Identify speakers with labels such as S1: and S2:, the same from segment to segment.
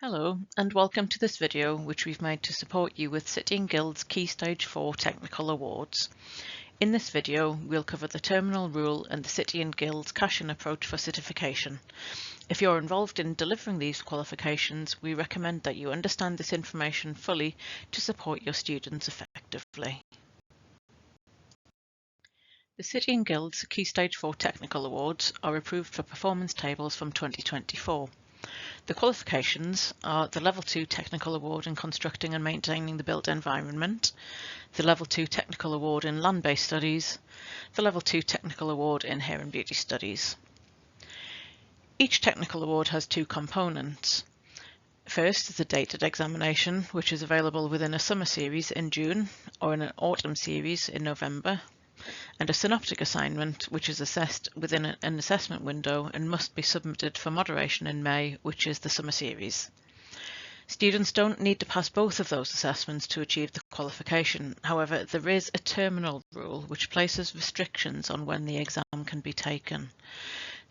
S1: Hello and welcome to this video which we've made to support you with City and Guild's Key Stage 4 Technical Awards. In this video we'll cover the terminal rule and the City and Guild's cash-in approach for certification. If you're involved in delivering these qualifications, we recommend that you understand this information fully to support your students effectively. The City and Guild's Key Stage 4 Technical Awards are approved for performance tables from 2024. The qualifications are the Level 2 Technical Award in Constructing and Maintaining the Built Environment, the Level 2 Technical Award in Land-Based Studies, the Level 2 Technical Award in Hair and Beauty Studies. Each technical award has two components. First is a dated examination, which is available within a summer series in June or in an autumn series in November, and a synoptic assignment, which is assessed within an assessment window and must be submitted for moderation in May, which is the summer series. Students don't need to pass both of those assessments to achieve the qualification. However, there is a terminal rule which places restrictions on when the exam can be taken.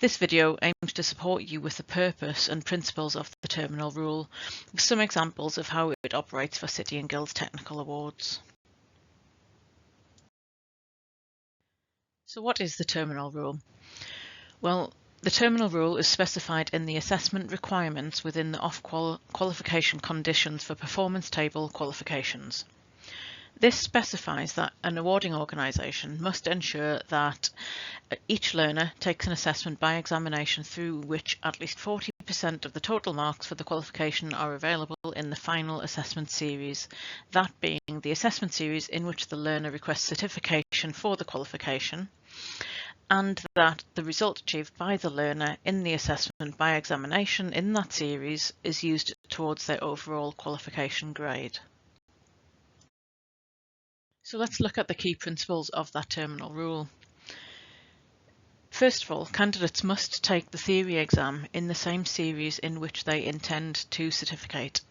S1: This video aims to support you with the purpose and principles of the terminal rule, with some examples of how it operates for City and Guild's technical awards. So what is the terminal rule? Well, the terminal rule is specified in the assessment requirements within the qualification conditions for performance table qualifications. This specifies that an awarding organisation must ensure that each learner takes an assessment by examination through which at least 40% of the total marks for the qualification are available in the final assessment series, that being the assessment series in which the learner requests certification for the qualification, and that the result achieved by the learner in the assessment by examination in that series is used towards their overall qualification grade. So let's look at the key principles of that terminal rule. First of all, candidates must take the theory exam in the same series in which they intend to certificate.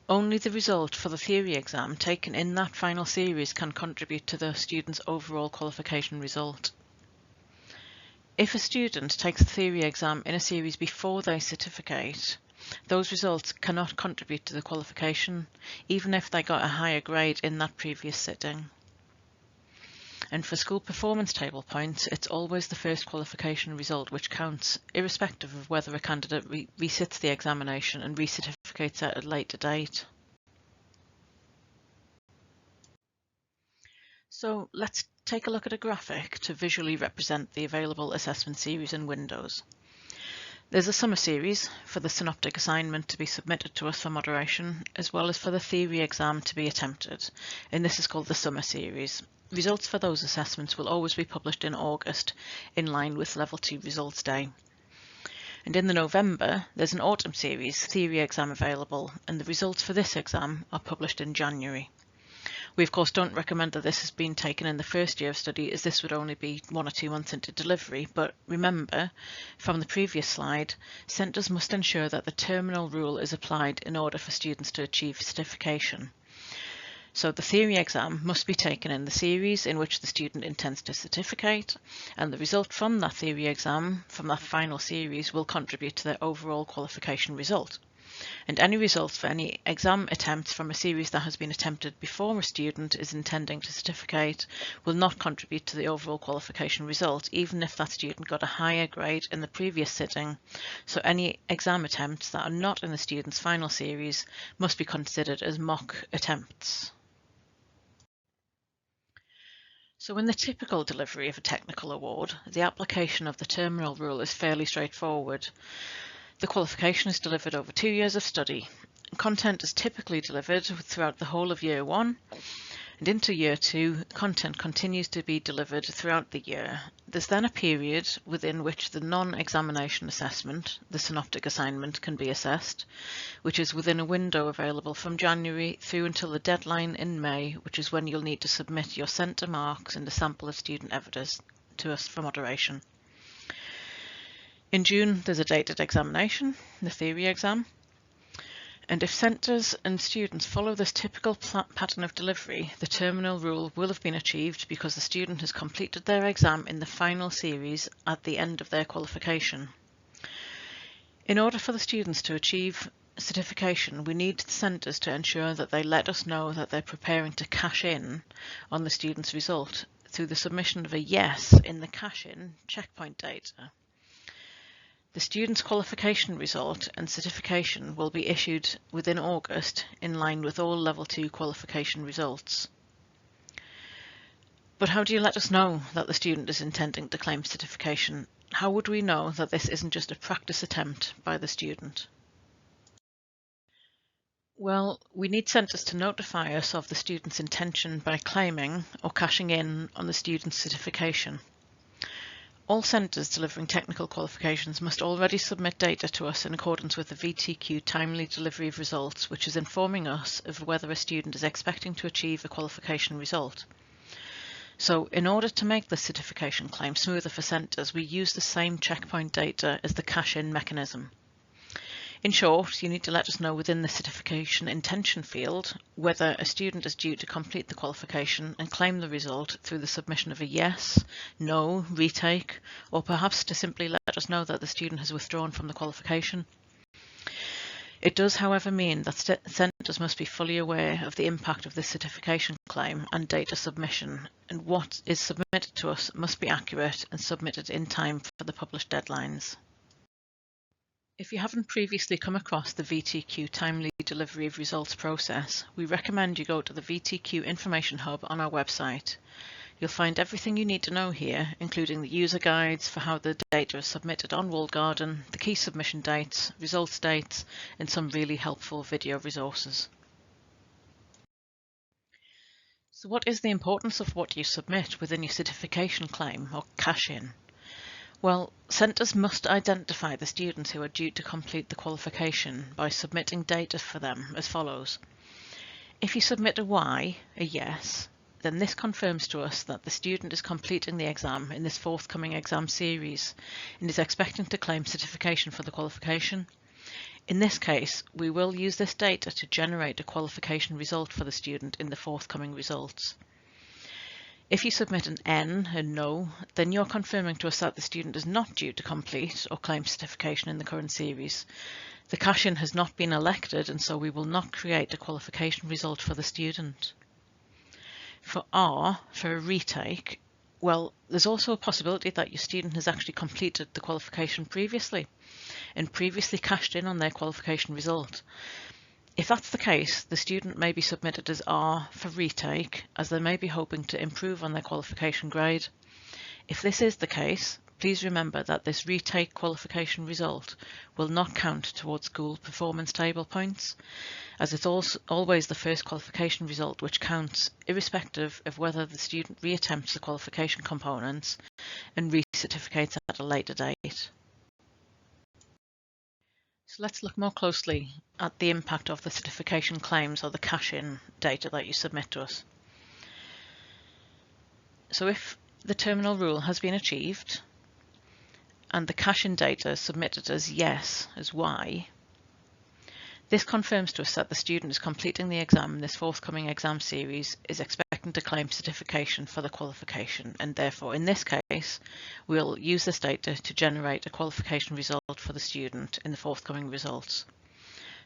S1: Only the result for the theory exam taken in that final series can contribute to the student's overall qualification result. If a student takes the theory exam in a series before they certificate, those results cannot contribute to the qualification, even if they got a higher grade in that previous sitting. And for school performance table points, it's always the first qualification result which counts, irrespective of whether a candidate resits the examination and recertificates at a later date. So let's take a look at a graphic to visually represent the available assessment series and windows. There's a summer series for the synoptic assignment to be submitted to us for moderation, as well as for the theory exam to be attempted, and this is called the summer series. Results for those assessments will always be published in August, in line with Level 2 Results Day. And in the November, there's an autumn series theory exam available, and the results for this exam are published in January. We of course don't recommend that this has been taken in the first year of study, as this would only be 1 or 2 months into delivery, but remember from the previous slide, centres must ensure that the terminal rule is applied in order for students to achieve certification. So the theory exam must be taken in the series in which the student intends to certificate, and the result from that theory exam, from that final series, will contribute to their overall qualification result. And any results for any exam attempts from a series that has been attempted before a student is intending to certificate will not contribute to the overall qualification result, even if that student got a higher grade in the previous sitting. So any exam attempts that are not in the student's final series must be considered as mock attempts. So in the typical delivery of a technical award, the application of the terminal rule is fairly straightforward. The qualification is delivered over 2 years of study. Content is typically delivered throughout the whole of Year 1, and into Year 2, content continues to be delivered throughout the year. There's then a period within which the non-examination assessment, the synoptic assignment, can be assessed, which is within a window available from January through until the deadline in May, which is when you'll need to submit your centre marks and a sample of student evidence to us for moderation. In June, there's a dated examination, the theory exam, and if centres and students follow this typical pattern of delivery, the terminal rule will have been achieved because the student has completed their exam in the final series at the end of their qualification. In order for the students to achieve certification, we need the centres to ensure that they let us know that they're preparing to cash in on the student's result through the submission of a yes in the cash-in checkpoint data. The student's qualification result and certification will be issued within August in line with all Level 2 qualification results. But how do you let us know that the student is intending to claim certification? How would we know that this isn't just a practice attempt by the student? Well, we need centres to notify us of the student's intention by claiming or cashing in on the student's certification. All centres delivering technical qualifications must already submit data to us in accordance with the VTQ timely delivery of results, which is informing us of whether a student is expecting to achieve a qualification result. So in order to make the certification claim smoother for centres, we use the same checkpoint data as the cash-in mechanism. In short, you need to let us know within the certification intention field whether a student is due to complete the qualification and claim the result through the submission of a yes, no, retake, or perhaps to simply let us know that the student has withdrawn from the qualification. It does, however, mean that centres must be fully aware of the impact of this certification claim and data submission, and what is submitted to us must be accurate and submitted in time for the published deadlines. If you haven't previously come across the VTQ timely delivery of results process, we recommend you go to the VTQ Information Hub on our website. You'll find everything you need to know here, including the user guides for how the data is submitted on Walled Garden, the key submission dates, results dates, and some really helpful video resources. So what is the importance of what you submit within your certification claim or cash-in? Well, centres must identify the students who are due to complete the qualification by submitting data for them as follows. If you submit a Y, a yes, then this confirms to us that the student is completing the exam in this forthcoming exam series and is expecting to claim certification for the qualification. In this case, we will use this data to generate a qualification result for the student in the forthcoming results. If you submit an N, a no, then you're confirming to us that the student is not due to complete or claim certification in the current series. The cash-in has not been elected, and so we will not create a qualification result for the student. For R, for a retake, well, there's also a possibility that your student has actually completed the qualification previously and previously cashed in on their qualification result. If that's the case, the student may be submitted as R for retake, as they may be hoping to improve on their qualification grade. If this is the case, please remember that this retake qualification result will not count towards school performance table points, as it's always the first qualification result which counts, irrespective of whether the student reattempts the qualification components and recertificates at a later date. So let's look more closely at the impact of the certification claims or the cash-in data that you submit to us. So if the terminal rule has been achieved and the cash-in data is submitted as yes, as Y, this confirms to us that the student is completing the exam in this forthcoming exam series, is expecting to claim certification for the qualification, and therefore in this case we'll use this data to generate a qualification result for the student in the forthcoming results.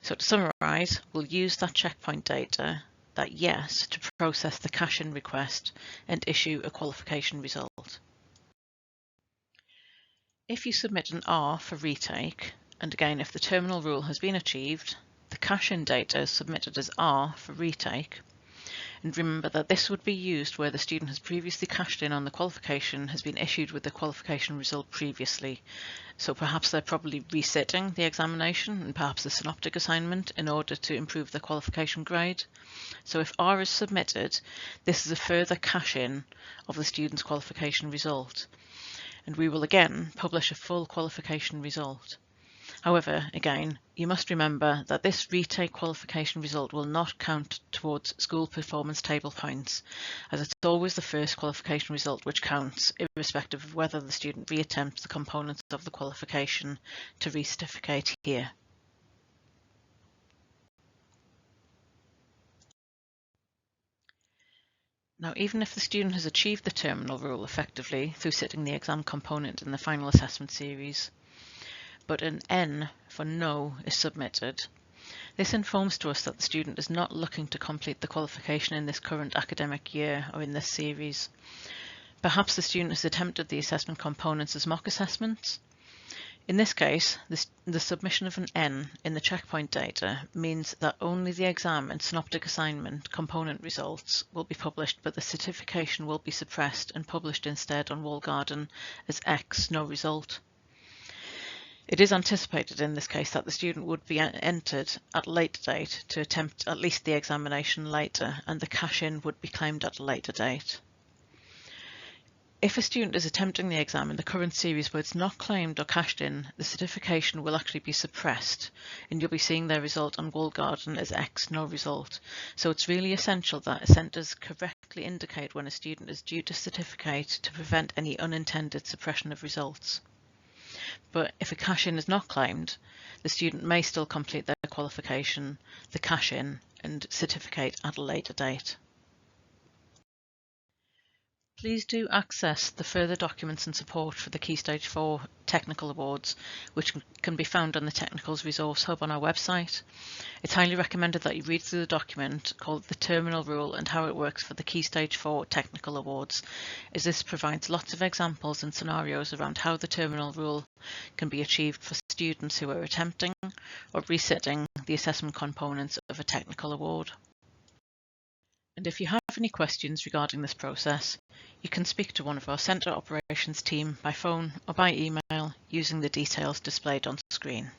S1: So to summarise, we'll use that checkpoint data, that yes, to process the cash-in request and issue a qualification result. If you submit an R for retake, and again if the terminal rule has been achieved, the cash-in data is submitted as R for retake, and remember that this would be used where the student has previously cashed in on the qualification, has been issued with the qualification result previously. So perhaps they're probably resitting the examination and perhaps the synoptic assignment in order to improve their qualification grade. So if R is submitted, this is a further cash-in of the student's qualification result, and we will again publish a full qualification result. However, again, you must remember that this retake qualification result will not count towards school performance table points, as it's always the first qualification result which counts, irrespective of whether the student reattempts the components of the qualification to recertificate here. Now, even if the student has achieved the terminal rule effectively through sitting the exam component in the final assessment series, but an N for no is submitted. This informs to us that the student is not looking to complete the qualification in this current academic year or in this series. Perhaps the student has attempted the assessment components as mock assessments. In this case, the submission of an N in the checkpoint data means that only the exam and synoptic assignment component results will be published, but the certification will be suppressed and published instead on walled garden as X, no result. It is anticipated in this case that the student would be entered at a later date to attempt at least the examination later, and the cash-in would be claimed at a later date. If a student is attempting the exam in the current series where it's not claimed or cashed in, the certification will actually be suppressed and you'll be seeing their result on walled garden as X, no result. So it's really essential that centres correctly indicate when a student is due to certificate to prevent any unintended suppression of results. But if a cash-in is not claimed, the student may still complete their qualification, the cash-in and certificate at a later date. Please do access the further documents and support for the Key Stage 4 Technical Awards, which can be found on the Technicals Resource Hub on our website. It's highly recommended that you read through the document called The Terminal Rule and how it works for the Key Stage 4 Technical Awards, as this provides lots of examples and scenarios around how the Terminal Rule can be achieved for students who are attempting or resetting the assessment components of a technical award. And if you have any questions regarding this process, you can speak to one of our Centre Operations team by phone or by email using the details displayed on screen.